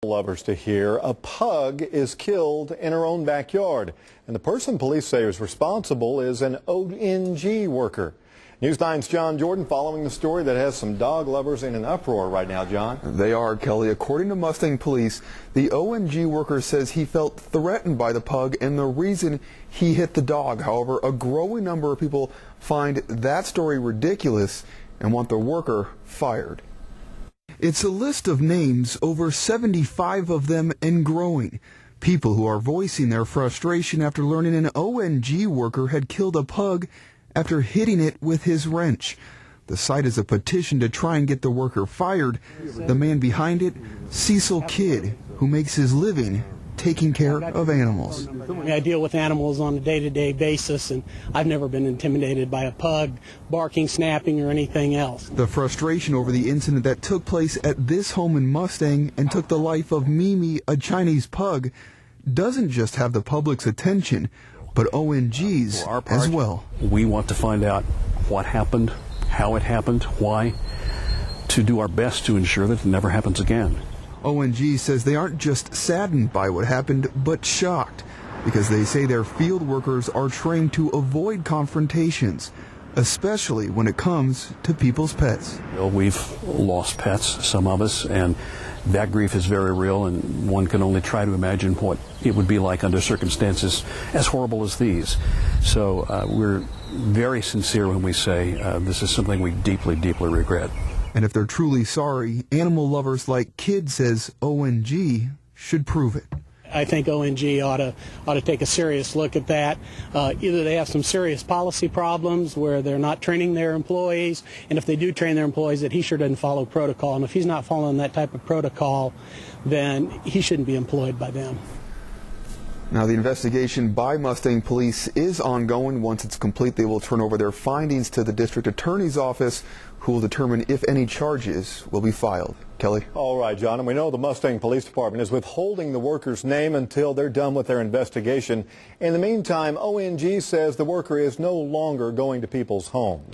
Lovers to hear a pug is killed in her own backyard, and the person police say is responsible is an ONG worker. News 9's John Jordan following the story that has some dog lovers in an uproar right now. John? They are, Kelly. According to Mustang Police, the ONG worker says he felt threatened by the pug and the reason he hit the dog. However, a growing number of people find that story ridiculous and want the worker fired. It's a list of names, over 75 of them and growing. People who are voicing their frustration after learning an ONG worker had killed a pug after hitting it with his wrench. The site is a petition to try and get the worker fired. The man behind it, Cecil Kidd, who makes his living taking care of animals. I deal with animals on a day-to-day basis, and I've never been intimidated by a pug barking, snapping, or anything else. The frustration over the incident that took place at this home in Mustang and took the life of Mimi, a Chinese pug, doesn't just have the public's attention, but ONG's as well. We want to find out what happened, how it happened, why, to do our best to ensure that it never happens again. ONG says they aren't just saddened by what happened, but shocked, because they say their field workers are trained to avoid confrontations, especially when it comes to people's pets. We've lost pets, some of us, and that grief is very real, and one can only try to imagine what it would be like under circumstances as horrible as these. So we're very sincere when we say this is something we deeply, deeply regret. And if they're truly sorry, animal lovers like Kidd says ONG should prove it. I think ONG ought to take a serious look at that. Either they have some serious policy problems where they're not training their employees, and if they do train their employees, that he sure doesn't follow protocol. And if he's not following that type of protocol, then he shouldn't be employed by them. Now, the investigation by Mustang Police is ongoing. Once it's complete, they will turn over their findings to the district attorney's office, who will determine if any charges will be filed. Kelly? All right, John, and we know the Mustang Police Department is withholding the worker's name until they're done with their investigation. In the meantime, ONG says the worker is no longer going to people's homes.